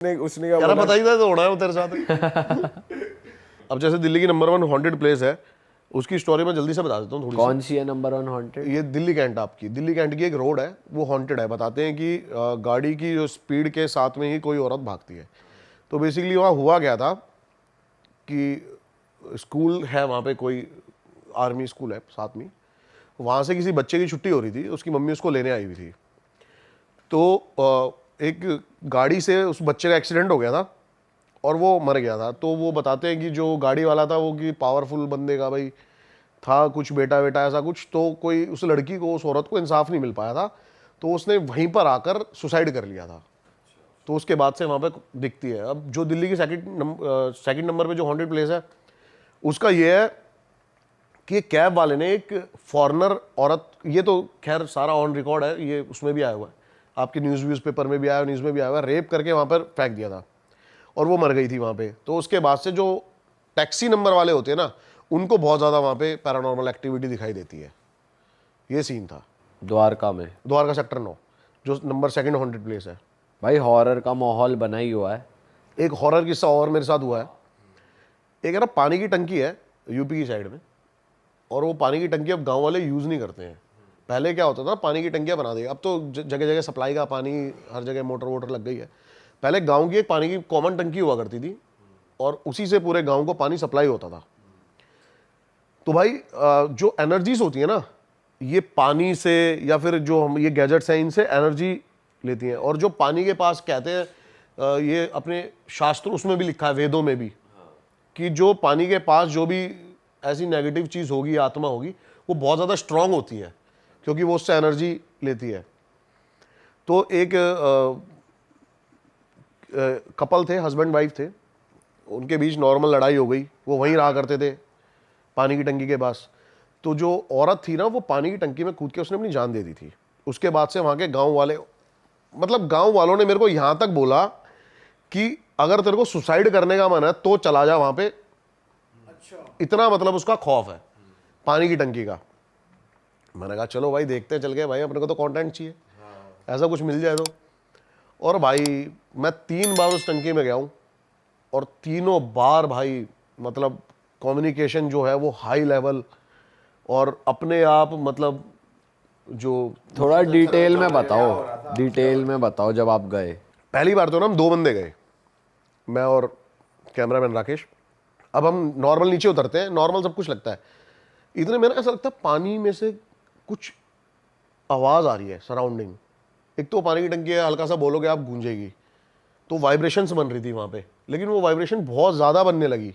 नहीं उसने क्या यार बोला? पता ही था तो होना है वो तेरे साथ। अब जैसे दिल्ली की नंबर 1 हॉन्टेड प्लेस है, उसकी स्टोरी मैं जल्दी से बता देता हूँ थोड़ी कौन सी है नंबर 1 हॉन्टेड? सी। ये दिल्ली कैंट, आपकी दिल्ली कैंट की एक रोड है, वो हॉन्टेड है। बताते हैं कि गाड़ी की जो स्पीड के साथ में ही कोई औरत भागती है। तो बेसिकली वहाँ हुआ क्या था कि स्कूल है वहाँ पे, कोई आर्मी स्कूल है साथ में, वहाँ से किसी बच्चे की छुट्टी हो रही थी, उसकी मम्मी उसको लेने आई हुई थी। तो एक गाड़ी से उस बच्चे का एक्सीडेंट हो गया था और वो मर गया था। तो वो बताते हैं कि जो गाड़ी वाला था वो कि पावरफुल बंदे का भाई था, कुछ बेटा बेटा ऐसा कुछ, तो कोई उस लड़की को, उस औरत को इंसाफ नहीं मिल पाया था, तो उसने वहीं पर आकर सुसाइड कर लिया था। तो उसके बाद से वहाँ पे दिखती है। अब जो दिल्ली की सेकंड नंबर पे जो हॉन्टेड प्लेस है, उसका ये है कि ये कैब वाले ने एक फॉरेनर औरत, ये तो खैर सारा ऑन रिकॉर्ड है, ये उसमें भी आया हुआ है, आपके न्यूज़ पेपर में भी आया, न्यूज़ में भी आया हुआ है, रेप करके वहाँ पर फेंक दिया था और वो मर गई थी वहाँ पे। तो उसके बाद से जो टैक्सी नंबर वाले होते हैं ना, उनको बहुत ज़्यादा वहाँ पे पैरानॉर्मल एक्टिविटी दिखाई देती है। ये सीन था द्वारका में। द्वारका सेक्टर 9 जो नंबर 2 हॉन्टेड प्लेस है। भाई हॉरर का माहौल बना ही हुआ है। एक हॉरर किस्सा और मेरे साथ हुआ है। एक है ना, पानी की टंकी है यूपी की साइड में, और वो पानी की टंकी अब गांव वाले यूज़ नहीं करते हैं। पहले क्या होता था, पानी की टंकियाँ बना दी, अब तो जगह जगह सप्लाई का पानी, हर जगह मोटर वोटर लग गई है। पहले गांव की एक पानी की कॉमन टंकी हुआ करती थी और उसी से पूरे गांव को पानी सप्लाई होता था। तो भाई जो एनर्जीज होती है ना, ये पानी से या फिर जो हम ये गैजेट्स हैं, इनसे एनर्जी लेती हैं। और जो पानी के पास कहते हैं, ये अपने शास्त्र उसमें भी लिखा है, वेदों में भी, कि जो पानी के पास जो भी ऐसी नेगेटिव चीज़ होगी, आत्मा होगी, वो बहुत ज़्यादा स्ट्रांग होती है, क्योंकि वो उससे एनर्जी लेती है। तो एक कपल थे, हस्बैंड वाइफ थे, उनके बीच नॉर्मल लड़ाई हो गई। वो वहीं रहा करते थे पानी की टंकी के पास। तो जो औरत थी ना, वो पानी की टंकी में कूद के उसने अपनी जान दे दी थी। उसके बाद से वहाँ के गांव वाले, मतलब गांव वालों ने मेरे को यहाँ तक बोला कि अगर तेरे को सुसाइड करने का मन है तो चला जा वहाँ पे। अच्छा। इतना मतलब उसका खौफ है पानी की टंकी का। मैंने कहा चलो भाई देखते हैं, चल गए भाई, अपने को तो कंटेंट चाहिए, ऐसा कुछ मिल जाए तो। और भाई मैं 3 बार उस टंकी में गया हूँ और तीनों बार भाई मतलब कम्युनिकेशन जो है वो हाई लेवल, और अपने आप मतलब जो थोड़ा डिटेल में बताओ, डिटेल में बताओ जब आप गए। पहली बार तो ना हम 2 बंदे गए, मैं और कैमरामैन राकेश। अब हम नॉर्मल नीचे उतरते हैं, नॉर्मल सब कुछ लगता है, इतने में ना ऐसा लगता है पानी में से कुछ आवाज़ आ रही है सराउंडिंग। एक तो पानी की टंकी है, हल्का सा बोलोगे आप गूंजेगी, तो वाइब्रेशंस बन रही थी वहाँ पे, लेकिन वो वाइब्रेशन बहुत ज़्यादा बनने लगी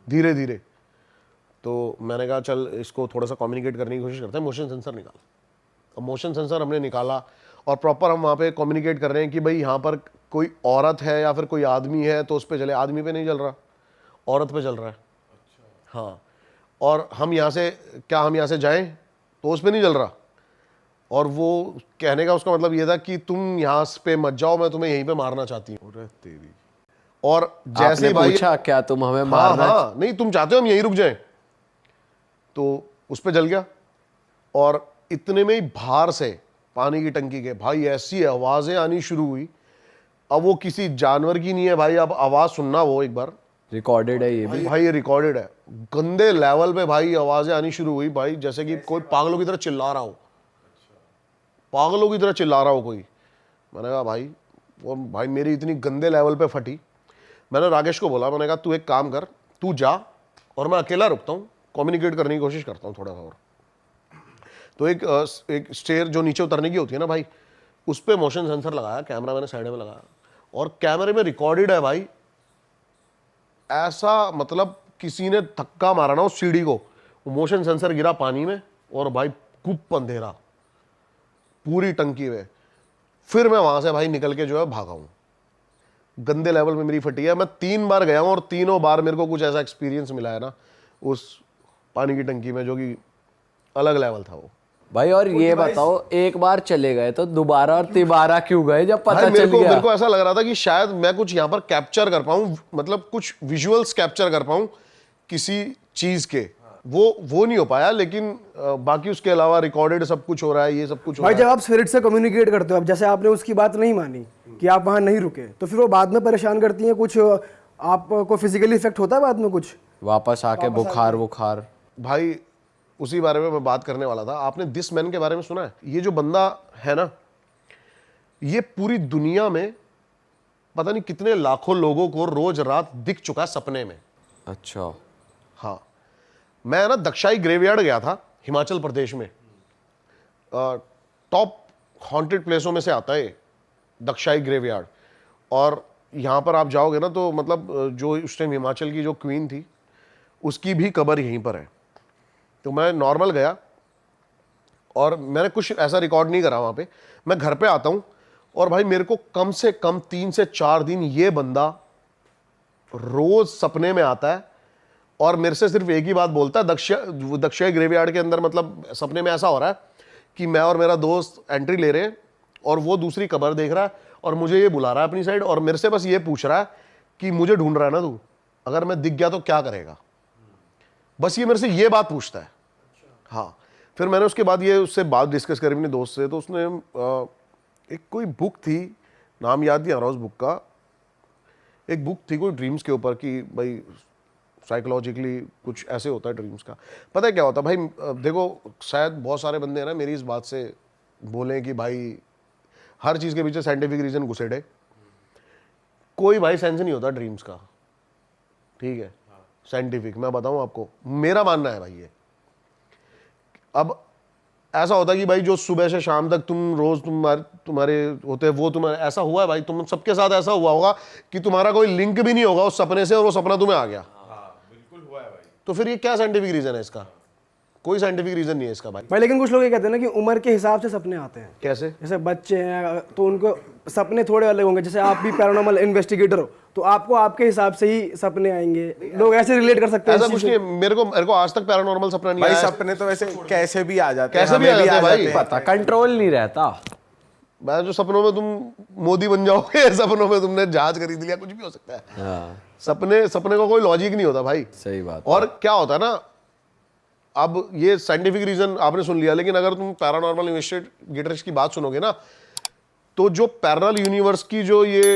धीरे धीरे। तो मैंने कहा चल इसको थोड़ा सा कम्युनिकेट करने की कोशिश करते हैं, मोशन सेंसर निकाल। अब मोशन सेंसर हमने निकाला और प्रॉपर हम वहाँ पे कम्युनिकेट कर रहे हैं कि भाई यहाँ पर कोई औरत है या फिर कोई आदमी है तो उस पर चले। आदमी पे नहीं चल रहा, औरत पे चल रहा है। हाँ, और हम यहाँ से, क्या हम यहाँ से जाएं तो उस पर नहीं चल रहा। और वो कहने का उसका मतलब ये था कि तुम यहाँ पे मत जाओ, मैं तुम्हें यहीं पे मारना चाहती हूँ। अरे तेरी। और जैसे आपने ही भाई पूछा क्या तुम हमें हाँ मारना? हाँ, नहीं तुम चाहते हो हम यहीं रुक जाएं, तो उस पे जल गया। और इतने में ही बाहर से पानी की टंकी के भाई ऐसी आवाजें आनी शुरू हुई। अब वो किसी जानवर की नहीं है भाई, अब आवाज सुनना वो एक बार, रिकॉर्डेड है ये भी। भाई ये रिकॉर्डेड है, गंदे लेवल पे भाई आवाजें आनी शुरू हुई भाई, जैसे कि कोई पागलों की तरह चिल्ला रहा हो, पागलों की तरह चिल्ला रहा हो कोई। मैंने कहा भाई, वो भाई मेरी इतनी गंदे लेवल पे फटी। मैंने राकेश को बोला, मैंने कहा तू एक काम कर, तू जा और मैं अकेला रुकता हूँ, कम्युनिकेट करने की कोशिश करता हूँ थोड़ा सा और। तो एक स्टेयर जो नीचे उतरने की होती है ना भाई, उस पर मोशन सेंसर लगाया, कैमरा मैंने साइड में लगाया और कैमरे में रिकॉर्डेड है भाई। ऐसा मतलब किसी ने धक्का मारा ना उस सीढ़ी को, मोशन सेंसर गिरा पानी में और भाई खूब अंधेरा पूरी टंकी में। फिर मैं वहां से भाई निकल के जो है भागा हूं, गंदे लेवल में मेरी फटी है। मैं 3 बार गया हूं और तीनों बार मेरे को कुछ ऐसा एक्सपीरियंस मिला है ना उस पानी की टंकी में, जो कि अलग लेवल था वो। भाई और ये बताओ, एक बार चले गए तो दोबारा और तिबारा क्यों गए जब पता भाई चल गया? मेरे को ऐसा लग रहा था कि शायद मैं कुछ यहाँ पर कैप्चर कर पाऊं, मतलब कुछ विजुअल्स कैप्चर कर पाऊं किसी चीज के, वो नहीं हो पाया, लेकिन बाकी उसके अलावा रिकॉर्डेड सब कुछ हो रहा है, ये सब कुछ हो भाई रहा जब आप स्पिरिट से कम्युनिकेट करते हो, अब जैसे आपने उसकी बात नहीं मानी कि आप वहाँ नहीं रुके, तो फिर वो बाद में परेशान करती हैं कुछ, आपको फिजिकली इफेक्ट होता है बाद में कुछ? वापस आके बुखार बुखार। है। भाई उसी बारे में मैं बात करने वाला था। आपने दिस मैन के बारे में सुना है? ये जो बंदा है ना, ये पूरी दुनिया में पता नहीं कितने लाखों लोगों को रोज रात दिख चुका सपने में। अच्छा। हाँ, मैं ना दक्षाई ग्रेवयार्ड गया था हिमाचल प्रदेश में। टॉप हॉन्टेड प्लेसों में से आता है दक्षाई ग्रेवयार्ड। और यहाँ पर आप जाओगे ना तो मतलब जो उस टाइम हिमाचल की जो क्वीन थी उसकी भी कब्र यहीं पर है। तो मैं नॉर्मल गया और मैंने कुछ ऐसा रिकॉर्ड नहीं करा वहाँ पे। मैं घर पे आता हूँ और भाई मेरे को कम से कम 3 से 4 दिन ये बंदा रोज सपने में आता है और मेरे से सिर्फ एक ही बात बोलता है। दक्षिण ग्रेवयार्ड के अंदर मतलब सपने में ऐसा हो रहा है कि मैं और मेरा दोस्त एंट्री ले रहे हैं और वो दूसरी कब्र देख रहा है और मुझे ये बुला रहा है अपनी साइड और मेरे से बस ये पूछ रहा है कि मुझे ढूंढ रहा है ना तू, अगर मैं दिख गया तो क्या करेगा। बस ये मेरे से ये बात पूछता है। हाँ, फिर मैंने उसके बाद ये उससे बात डिस्कस करी अपने दोस्त से, तो उसने एक कोई बुक थी, नाम याद नहीं आ रहा उस बुक का, एक बुक थी कोई ड्रीम्स के ऊपर कि भाई साइकोलॉजिकली कुछ ऐसे होता है ड्रीम्स का। पता है क्या होता है भाई, देखो शायद बहुत सारे बंदे हैं ना मेरी इस बात से बोलें कि भाई हर चीज़ के पीछे साइंटिफिक रीजन घुसेड़े। कोई भाई सेंस नहीं होता ड्रीम्स का, ठीक है? साइंटिफिक मैं बताऊं आपको, मेरा मानना है भाई ये। अब ऐसा होता है कि भाई जो सुबह से शाम तक तुम रोज तुम्हारे होते हैं वो तुम्हारे ऐसा हुआ है भाई, तुम सबके साथ ऐसा हुआ होगा कि तुम्हारा कोई लिंक भी नहीं होगा उस सपने से और वो सपना तुम्हें आ गया। बिल्कुल हुआ है भाई। तो फिर ये क्या साइंटिफिक रीजन है इसका? कोई साइंटिफिक रीजन नहीं है इसका भाई। भाई लेकिन कुछ लोग ये कहते हैं ना कि उम्र के हिसाब से सपने आते हैं। कैसे? जैसे बच्चे हैं तो उनको सपने थोड़े अलग होंगे, जैसे आप भी पैरानॉर्मल इन्वेस्टिगेटर हो तो आपको आपके हिसाब से ही सपने आएंगे, लोग ऐसे रिलेट कर सकते हैं। ऐसा कुछ नहीं है, मेरे को आज तक पैरानॉर्मल सपना नहीं भाई आया। सपने तो वैसे कैसे भी आ जाते हैं, कैसे भी हमें आ जाते हैं भाई। हैं। पता कंट्रोल नहीं रहता। मैं जो सपनों में तुम मोदी बन जाओगे, सपनों में तुमने जहाज खरीद लिया, कुछ भी हो सकता है। हाँ, सपने का कोई लॉजिक नहीं होता भाई। सही बात। और क्या होता है ना, अब ये साइंटिफिक रीजन आपने सुन लिया, लेकिन अगर तुम पैरानॉर्मल इन्वेस्टिगेटर्स की बात सुनोगे ना, तो जो पैरेलल यूनिवर्स की जो ये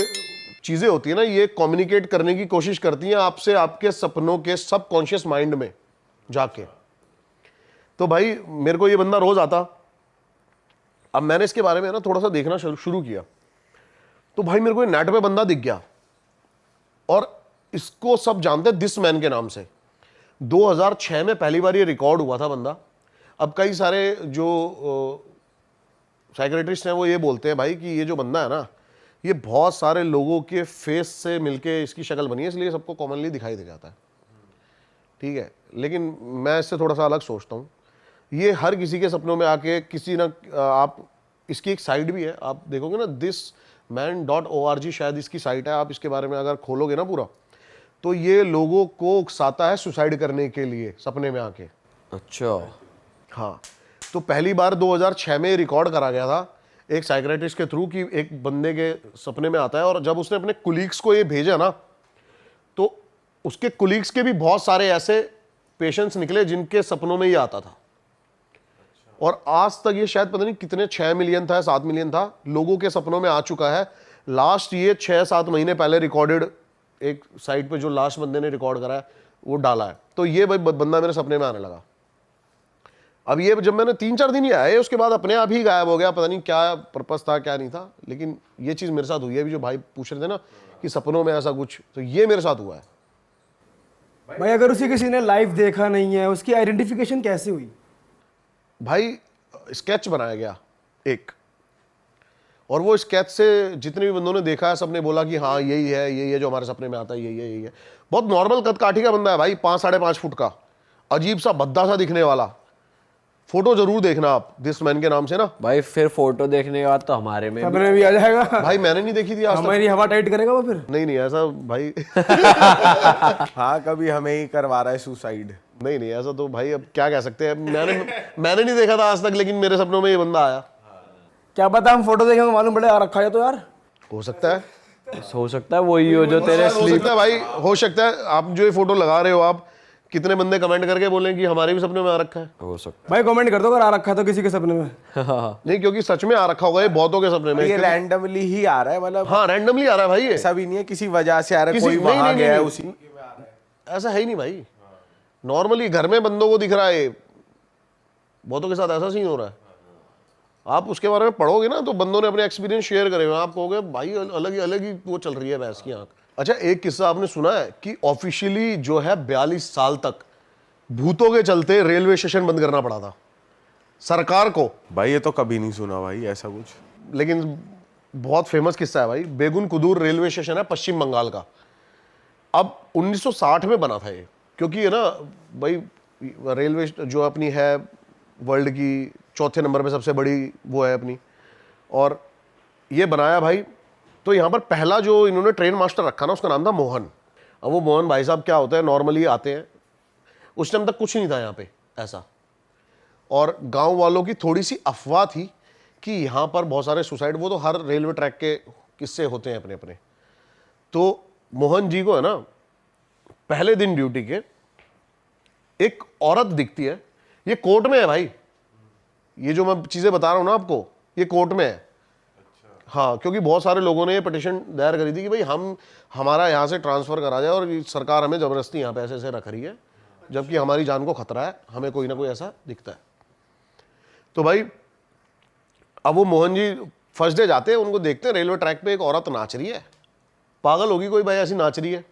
चीजें होती है ना, ये कम्युनिकेट करने की कोशिश करती हैं आपसे आपके सपनों के सबकॉन्शियस माइंड में जाके। तो भाई मेरे को ये बंदा रोज आता, अब मैंने इसके बारे में ना थोड़ा सा देखना शुरू किया, तो भाई मेरे को नेट पे बंदा दिख गया और इसको सब जानते हैं दिस मैन के नाम से। 2006 में पहली बार ये रिकॉर्ड हुआ था बंदा। अब कई सारे जो साइकियाट्रिस्ट हैं वो ये बोलते हैं भाई कि ये जो बंदा है ना, ये बहुत सारे लोगों के फेस से मिलके इसकी शक्ल बनी है, इसलिए सबको कॉमनली दिखाई दे जाता है, ठीक है? लेकिन मैं इससे थोड़ा सा अलग सोचता हूँ। ये हर किसी के सपनों में आके किसी ना, आप इसकी एक साइट भी है, आप देखोगे ना thisman.org शायद इसकी साइट है, आप इसके बारे में अगर खोलोगे ना पूरा, तो ये लोगों को उकसाता है सुसाइड करने के लिए सपने में आके। अच्छा। हाँ, तो पहली बार 2006 में रिकॉर्ड करा गया था एक साइकियाट्रिस्ट के थ्रू कि एक बंदे के सपने में आता है, और जब उसने अपने कुलीग्स को ये भेजा ना, तो उसके कुलीग्स के भी बहुत सारे ऐसे पेशेंट्स निकले जिनके सपनों में ये आता था। और आज तक ये शायद पता नहीं कितने 6 मिलियन था, 7 मिलियन था, लोगों के सपनों में आ चुका है। लास्ट ये 6-7 महीने पहले रिकॉर्डेड एक साइट पे जो लास्ट बंदे ने रिकॉर्ड करा है वो डाला है। तो ये भाई बंदा मेरे सपने में आने लगा। अब ये जब मैंने 3-4 दिन ही आए, उसके बाद अपने आप ही गायब हो गया, पता नहीं क्या पर्पस था क्या नहीं था। लेकिन ये चीज़ मेरे साथ हुई है। अभी जो भाई पूछ रहे थे ना कि सपनों में ऐसा कुछ, तो ये मेरे साथ हुआ है। भाई अगर उसे किसी ने लाइव देखा नहीं है, उसकी आइडेंटिफिकेशन कैसे हुई? भाई स्केच बनाया गया एक, और वो स्केच से जितने भी बंदों ने देखा है सबने बोला कि हाँ यही है जो हमारे सपने में आता है, यही है। बहुत नॉर्मल कद काठी का बंदा है भाई, 5-5.5 फुट का, अजीब सा भद्दा सा दिखने वाला। फोटो जरूर देखना आप दिस मैन के नाम से ना भाई। फिर फोटो देखने के बाद तो हमारे में सपने भी आ जाएगा। भाई मैंने नहीं देखी थी आज तक। हमारी हवा टाइट करेगा वो फिर? नहीं ऐसा भाई हाँ, कभी हमें ही करवा रहा है सुसाइड। नहीं ऐसा तो भाई अब क्या कह सकते हैं। मैंने नहीं देखा था आज तक, लेकिन मेरे सपनों में ये बंदा आया। क्या पता हम फोटो देखेंगे मालूम पड़े आ रखा है तो यार। हो सकता है हो सकता है वही हो जो तेरे हो सकता है भाई, हो सकता है। आप जो ये फोटो लगा रहे हो, आप कितने बंदे कमेंट करके बोलें कि हमारे भी सपने में आ रखा है। हो सकता भाई कमेंट कर दो अगर आ रखा है तो किसी के सपने में। नहीं, क्योंकि सच में आ रखा होगा ये बहुतों के सपने में। ये रैंडमली ही आ रहा है, मतलब हाँ, रैंडमली आ रहा है भाई ये, ऐसा भी नहीं है किसी वजह से आ रहा है, किसी- कोई नहीं, वहां नहीं, गया है नहीं, उसी। ऐसा है ही नहीं भाई। नॉर्मली घर में बंदों को दिख रहा है, बहुतों के साथ ऐसा सीन हो रहा है। आप उसके बारे में पढ़ोगे ना तो बंदों ने अपने एक्सपीरियंस शेयर करे हुए हैं, आप कहोगे भाई अलग ही वो चल रही है भैंस की आंख। अच्छा, एक किस्सा आपने सुना है कि ऑफिशियली जो है 42 साल तक भूतों के चलते रेलवे स्टेशन बंद करना पड़ा था सरकार को। भाई ये तो कभी नहीं सुना भाई ऐसा कुछ। लेकिन बहुत फेमस किस्सा है भाई। बेगुन कुदूर रेलवे स्टेशन है पश्चिम बंगाल का। अब 1960 में बना था ये, क्योंकि है ना भाई रेलवे जो अपनी है वर्ल्ड की चौथे नंबर पे सबसे बड़ी वो है अपनी, और ये बनाया भाई। तो यहाँ पर पहला जो इन्होंने ट्रेन मास्टर रखा ना उसका नाम था मोहन। अब वो मोहन भाई साहब क्या होता है, नॉर्मली आते हैं, उस टाइम तक कुछ नहीं था यहाँ पे ऐसा, और गांव वालों की थोड़ी सी अफवाह थी कि यहाँ पर बहुत सारे सुसाइड, वो तो हर रेलवे ट्रैक के किस्से होते हैं अपने अपने। तो मोहन जी को है ना पहले दिन ड्यूटी के एक औरत दिखती है, ये कोर्ट में है भाई, ये जो मैं चीजें बता रहा हूं ना आपको ये कोर्ट में है। हाँ, क्योंकि बहुत सारे लोगों ने ये पिटिशन दायर करी थी कि भाई हमारा यहाँ से ट्रांसफर करा जाए, और सरकार हमें जबरदस्ती यहाँ पे ऐसे ऐसे रख रही है, जबकि हमारी जान को खतरा है, हमें कोई ना कोई ऐसा दिखता है। तो भाई अब वो मोहन जी फर्स्ट डे जाते हैं, उनको देखते हैं रेलवे ट्रैक पे एक औरत नाच रही है, पागल होगी कोई भाई ऐसी नाच रही है।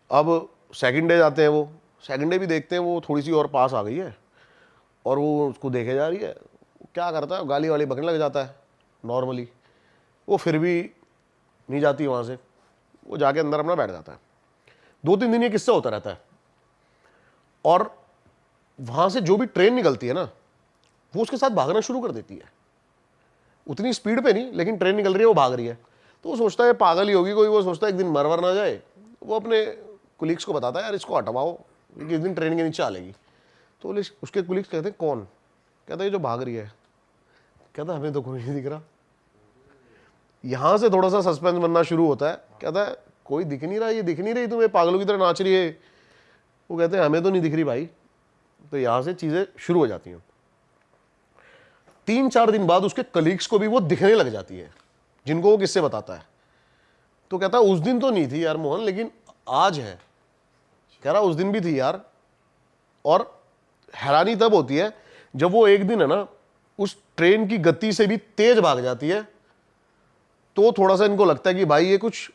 अब सेकंड डे जाते हैं, वो सेकंड डे भी देखते हैं वो थोड़ी सी और पास आ गई है, और वो उसको देखे जा रही है, क्या करता है गाली वाली बकने लग जाता है नॉर्मली। वो फिर भी नहीं जाती वहाँ से, वो जाके अंदर अपना बैठ जाता है। 2-3 दिन ये किस्सा होता रहता है, और वहाँ से जो भी ट्रेन निकलती है ना वो उसके साथ भागना शुरू कर देती है। उतनी स्पीड पे नहीं, लेकिन ट्रेन निकल रही है वो भाग रही है। तो वो सोचता है पागल ही होगी कोई, वो सोचता है एक दिन मरवर ना जाए। वो अपने कुलीग्स को बताता है यार इसको हटवाओ, क्योंकि एक दिन ट्रेन के नीचे आ लेगी। तो उसके कुलीग्स कहते हैं कौन? कहता है ये जो भाग रही है। कहता है हमें तो कोई नहीं दिख रहा। यहां से थोड़ा सा सस्पेंस बनना शुरू होता है। कहता है कोई दिख नहीं रहा, ये दिख नहीं रही तुम्हें, पागलों की तरह नाच रही है। वो कहते हैं हमें तो नहीं दिख रही भाई। तो यहां से चीजें शुरू हो जाती हैं। 3-4 दिन बाद उसके कलीग्स को भी वो दिखने लग जाती है, जिनको वो किससे बताता है। तो कहता है उस दिन तो नहीं थी यार मोहन, लेकिन आज है। कह रहा उस दिन भी थी यार। और हैरानी तब होती है जब वो एक दिन है ना उस ट्रेन की गति से भी तेज भाग जाती है, तो थोड़ा सा इनको लगता है कि भाई ये कुछ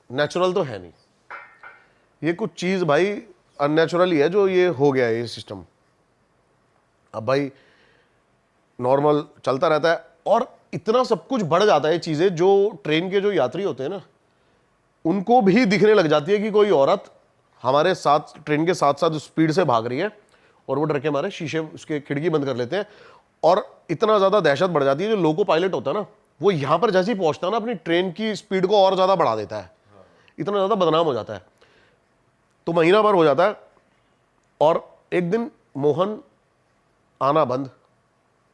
नेचुरल तो है नहीं, ये कुछ चीज भाई अननेचुरल ही है जो ये हो गया है ये सिस्टम। अब भाई नॉर्मल चलता रहता है, और इतना सब कुछ बढ़ जाता है चीजें, जो ट्रेन के जो यात्री होते हैं ना उनको भी दिखने लग जाती है कि कोई औरत हमारे साथ ट्रेन के साथ साथ स्पीड से भाग रही है, और वो डर के मारे शीशे उसके खिड़की बंद कर लेते हैं। और इतना ज्यादा दहशत बढ़ जाती है, जो लोको पायलट होता है ना वो यहां पर जैसे ही पहुंचता है ना अपनी ट्रेन की स्पीड को और ज्यादा बढ़ा देता है, इतना ज्यादा बदनाम हो जाता है। तो महीना भर हो जाता है, और एक दिन मोहन आना बंद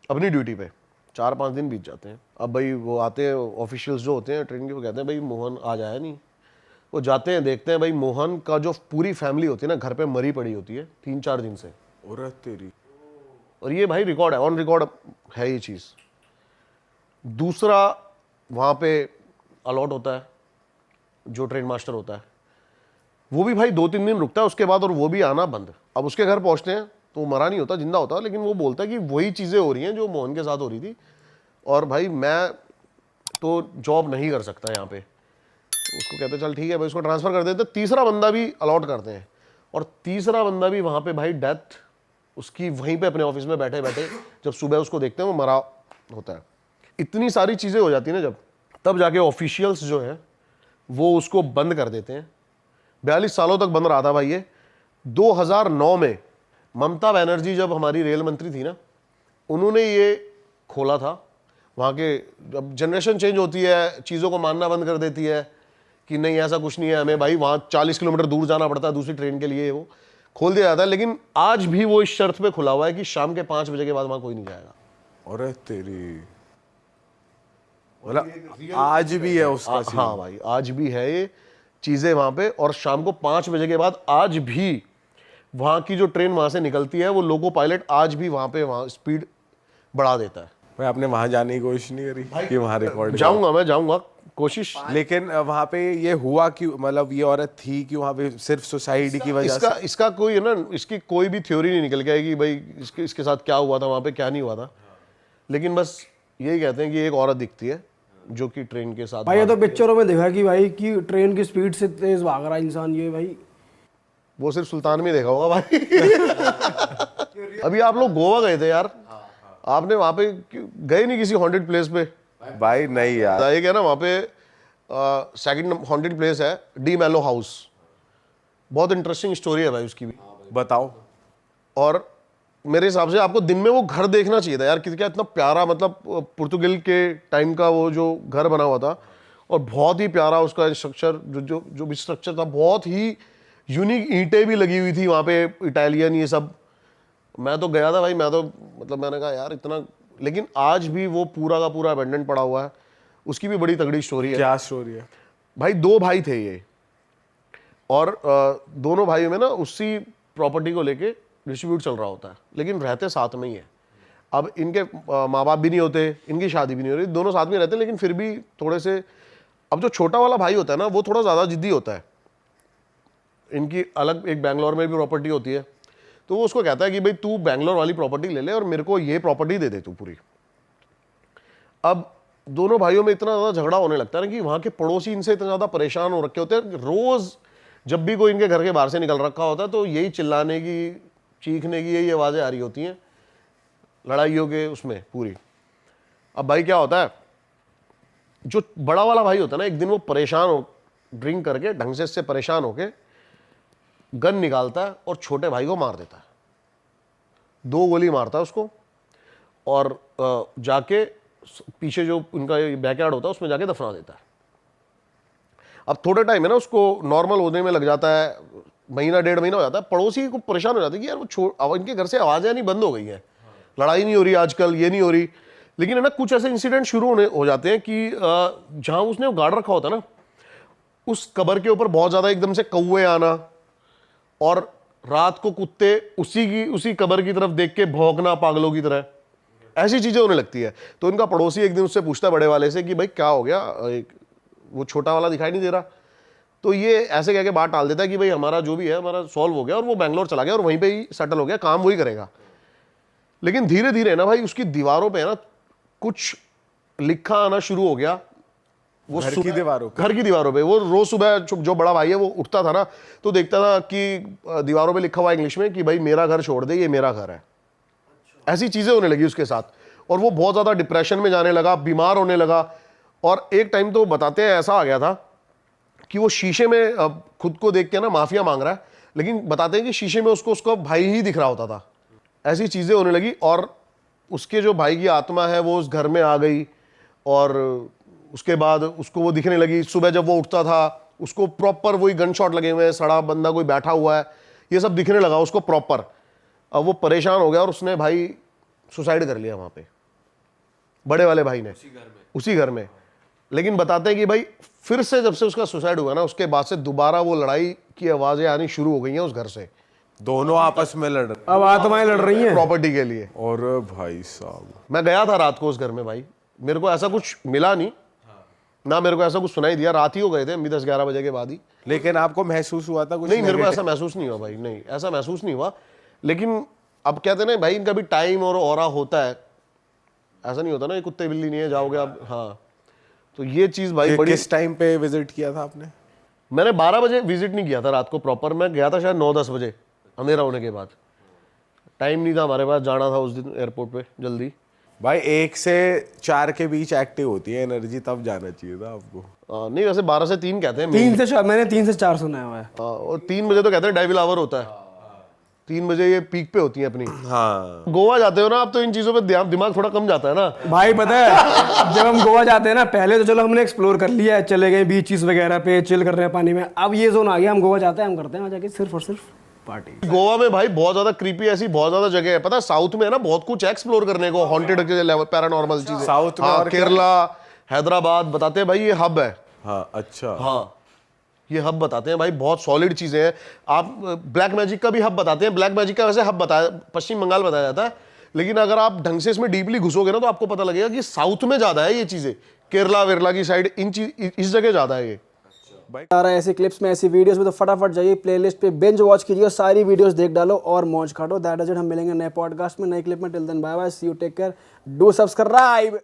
अपनी ड्यूटी पे। 4-5 दिन बीत जाते हैं। अब भाई वो आते हैं ऑफिशियल्स जो होते हैं ट्रेन के, वो कहते हैं भाई मोहन आज आया नहीं। वो जाते हैं, देखते हैं भाई मोहन का जो पूरी फैमिली होती है ना घर पे मरी पड़ी होती है 3-4 दिन से। और तेरी, और ये भाई रिकॉर्ड है, ऑन रिकॉर्ड है ये चीज। दूसरा वहां पे अलॉट होता है जो ट्रेन मास्टर होता है, वो भी भाई 2-3 दिन रुकता है उसके बाद, और वो भी आना बंद। अब उसके घर पहुंचते हैं तो वो मरा नहीं होता, जिंदा होता है, लेकिन वो बोलता है कि वही चीजें हो रही हैं जो मोहन के साथ हो रही थी, और भाई मैं तो जॉब नहीं कर सकता यहाँ पे। उसको कहते चल ठीक है भाई, उसको ट्रांसफर कर देते। तीसरा बंदा भी अलॉट करते हैं, और तीसरा बंदा भी वहां पे भाई डेथ उसकी वहीं पे अपने ऑफिस में बैठे बैठे, जब सुबह उसको देखते हैं वो मरा होता है। इतनी सारी चीजें हो जाती है ना जब, तब जाके ऑफिशियल्स जो है वो उसको बंद कर देते हैं। 42 सालों तक बंद रहा था भाई ये। 2009 में ममता बनर्जी जब हमारी रेल मंत्री थी ना, उन्होंने ये खोला था। वहाँ के जब जनरेशन चेंज होती है, चीज़ों को मानना बंद कर देती है कि नहीं ऐसा कुछ नहीं है, हमें भाई वहाँ 40 किलोमीटर दूर जाना पड़ता है दूसरी ट्रेन के लिए, वो खोल दिया जाता है। लेकिन आज भी वो इस शर्त पे खुला हुआ है कि शाम के 5 बजे के बाद वहाँ कोई नहीं जाएगा। और तेरी, मतलब आज भी है उसका सीन। हाँ भाई आज भी है ये। चीज़ें वहाँ पे, और शाम को 5 बजे के बाद आज भी वहाँ की जो ट्रेन वहाँ से निकलती है, वो लोको पायलट आज भी वहाँ स्पीड बढ़ा देता है। भाई आपने वहां जाने की कोशिश नहीं करी कि वहां रिकॉर्ड मैं जाऊँगा कोशिश। लेकिन वहां पे ये हुआ क्यों, मतलब ये औरत थी कि वहां पे सिर्फ सुसाइड की वजह से? इसका कोई है ना, इसकी कोई भी थ्योरी नहीं निकल के आएगी भाई इसके साथ क्या हुआ था, वहाँ पे क्या नहीं हुआ था, लेकिन बस यही कहते हैं कि एक औरत दिखती है जो कि ट्रेन के साथ। भाई ये तो पिक्चरों में देखा कि भाई कि ट्रेन की स्पीड से तेज भाग रहा है इंसान, ये भाई वो सिर्फ सुल्तान में देखा होगा भाई। अभी आप लोग गोवा गए थे यार, आपने वहां पे गए नहीं किसी हॉन्टेड प्लेस पे? भाई नहीं यार, एक है ना वहां पे सेकंड हॉन्टेड प्लेस है, डी मैलो हाउस। बहुत इंटरेस्टिंग स्टोरी है भाई उसकी भी। बताओ। और मेरे हिसाब से आपको दिन में वो घर देखना चाहिए था यार, कि क्या इतना प्यारा, मतलब पुर्तगाल के टाइम का वो जो घर बना हुआ था, और बहुत ही प्यारा उसका स्ट्रक्चर, जो भी स्ट्रक्चर था, बहुत ही यूनिक। ईंटें भी लगी हुई थी वहाँ पे, इटालियन ये सब। मैं तो गया था भाई, मैं तो मतलब मैंने कहा यार इतना, लेकिन आज भी वो पूरा का पूरा अबेंडन पड़ा हुआ है। उसकी भी बड़ी तगड़ी स्टोरी है। क्या स्टोरी है? भाई 2 भाई थे ये, और दोनों भाइयों में ना उसी प्रॉपर्टी को लेके डिस्ट्रीब्यूट चल रहा होता है, लेकिन रहते साथ में ही है। अब इनके माँ बाप भी नहीं होते, इनकी शादी भी नहीं हो रही, दोनों साथ में रहते हैं, लेकिन फिर भी थोड़े से, अब जो छोटा वाला भाई होता है ना, वो थोड़ा ज़्यादा जिद्दी होता है। इनकी अलग एक बैंगलोर में भी प्रॉपर्टी होती है, तो वो उसको कहता है कि भाई तू बैंगलोर वाली प्रॉपर्टी ले ले और मेरे को ये प्रॉपर्टी दे दे तू पूरी। अब दोनों भाइयों में इतना ज़्यादा झगड़ा होने लगता है ना कि वहाँ के पड़ोसी इनसे इतना ज़्यादा परेशान हो रखे होते हैं। रोज़ जब भी कोई इनके घर के बाहर से निकल रखा होता है तो यही चिल्लाने की, चीखने की यही आवाज़ें आ रही होती हैं, लड़ाइयों के उसमें पूरी। अब भाई क्या होता है, जो बड़ा वाला भाई होता है ना, एक दिन वो परेशान हो, ड्रिंक करके ढंग से इससे परेशान होके गन निकालता है और छोटे भाई को मार देता है। 2 गोली मारता है उसको, और जाके पीछे जो उनका बैकयार्ड होता है उसमें जाके दफना देता है। अब थोड़े टाइम है ना, उसको नॉर्मल होने में लग जाता है, महीना 1.5 महीना हो जाता है। पड़ोसी को परेशान हो जाते हैं कि यार वो इनके घर से आवाज़ें नहीं बंद हो गई हैं, लड़ाई नहीं हो रही आजकल, ये नहीं हो रही। लेकिन है ना, कुछ ऐसे इंसिडेंट शुरू हो जाते हैं कि जहाँ उसने वो गार्ड रखा होता है ना, उस कब्र के ऊपर बहुत ज़्यादा एकदम से कौवे आना, और रात को कुत्ते उसी कब्र की तरफ देख के भौंकना पागलों की तरह, ऐसी चीज़ें होने लगती है। तो इनका पड़ोसी एक दिन उससे पूछता है बड़े वाले से कि भाई क्या हो गया, वो छोटा वाला दिखाई नहीं दे रहा। तो ये ऐसे कह के बात टाल देता है कि भाई हमारा जो भी है हमारा सॉल्व हो गया, और वो बैंगलोर चला गया और वहीं पे ही सेटल हो गया, काम वही करेगा। लेकिन धीरे धीरे ना भाई उसकी दीवारों पे है ना कुछ लिखा आना शुरू हो गया। वो घर की दीवारों पे वो रोज सुबह जो बड़ा भाई है वो उठता था ना, तो देखता था कि दीवारों पे लिखा हुआ इंग्लिश में कि भाई मेरा घर छोड़ दे, ये मेरा घर है। ऐसी चीजें होने लगी उसके साथ, और वो बहुत ज्यादा डिप्रेशन में जाने लगा, बीमार होने लगा। और एक टाइम तो बताते हैं ऐसा आ गया था कि वो शीशे में खुद को देख के ना माफिया मांग रहा है, लेकिन बताते हैं कि शीशे में उसको उसका भाई ही दिख रहा होता था। ऐसी चीजें होने लगी, और उसके जो भाई की आत्मा है वो उस घर में आ गई, और उसके बाद उसको वो दिखने लगी। सुबह जब वो उठता था उसको प्रॉपर वही गन शॉट लगे हुए हैं, सड़ा बंदा कोई बैठा हुआ है, ये सब दिखने लगा उसको प्रॉपर। अब वो परेशान हो गया और उसने भाई सुसाइड कर लिया वहाँ पे, बड़े वाले भाई ने, उसी घर में। लेकिन बताते हैं कि भाई फिर से जब से उसका सुसाइड हुआ ना, उसके बाद से दोबारा वो लड़ाई की आवाज़ें आनी शुरू हो गई हैं उस घर से। दोनों आपस में लड़ रहे, अब आत्माएं लड़ रही हैं प्रॉपर्टी के लिए। और भाई साहब मैं गया था रात को उस घर में भाई, मेरे को ऐसा कुछ मिला नहीं ना, मेरे को ऐसा कुछ सुनाई दिया। रात ही हो गए थे, 10-11 बजे के बाद ही। लेकिन आपको महसूस हुआ था कुछ? नहीं, मेरे को ऐसा महसूस नहीं हुआ भाई, नहीं ऐसा महसूस नहीं हुआ। लेकिन अब कहते हैं ना भाई, इनका भी टाइम और ऑरा होता है, ऐसा नहीं होता ना ये कुत्ते बिल्ली नहीं है जाओगे आप। हाँ, तो ये चीज़ भाई बड़ी। किस टाइम पे विजिट किया था आपने? मैंने 12 बजे विजिट नहीं किया था रात को प्रॉपर, मैं गया था शायद 9-10 बजे अंधेरा होने के बाद। टाइम नहीं था हमारे पास, जाना था उस दिन एयरपोर्ट पे जल्दी। भाई 1 से 4 के बीच एक्टिव होती है एनर्जी, तब जाना चाहिए था आपको। नहीं, वैसे 12 से 3 कहते हैं। 3 से 4, मैंने 3 से 4 सुना हुआ है। और 3 बजे तो कहते हैं डेविल आवर होता है, 3 बजे ये पीक पे होती है अपनी। हाँ, गोवा जाते हो ना आप, तो इन चीज़ों पे दिमाग थोड़ा कम जाता है ना भाई। पता है जब हम गोवा जाते हैं ना, पहले तो चलो हमने एक्सप्लोर कर लिया है, चले गए बीचेस वगैरह पे, चिल कर रहे हैं पानी में। अब ये जोन आ गया, हम गोवा जाते हैं, हम करते हैं वहाँ जाके सिर्फ और सिर्फ पार्टी। गोवा में भाई बहुत ज्यादा क्रीपी ऐसी बहुत ज्यादा जगह है। पता है साउथ में है ना बहुत कुछ एक्सप्लोर करने को, हॉन्टेड के लेवल, पैरानॉर्मल चीजें। साउथ में हाँ, और केरला, हैदराबाद, बताते हैं भाई ये हब है। हाँ, अच्छा। हाँ, ये हब बताते हैं भाई, बहुत सॉलिड चीज़ें हैं। आप ब्लैक मैजिक का भी हब बताते हैं, ब्लैक मैजिक का वैसे हब बताया, पश्चिम बंगाल बताया जाता है, लेकिन अगर आप ढंग से इसमें डीपली घुसोगे ना तो आपको पता लगेगा कि साउथ में ज़्यादा है ये चीज़ें, केरला वेरला की साइड इस जगह ज़्यादा है ये। आ रहा है ऐसे क्लिप्स में, ऐसी वीडियोस में, तो फटाफट जाइए प्लेलिस्ट पे बिंज वॉच कीजिए और सारी वीडियोस देख डालो और मौज काटो। That is it. हम मिलेंगे नए पॉडकास्ट में, नए क्लिप में। Till then bye bye, see you, take care, do subscribe.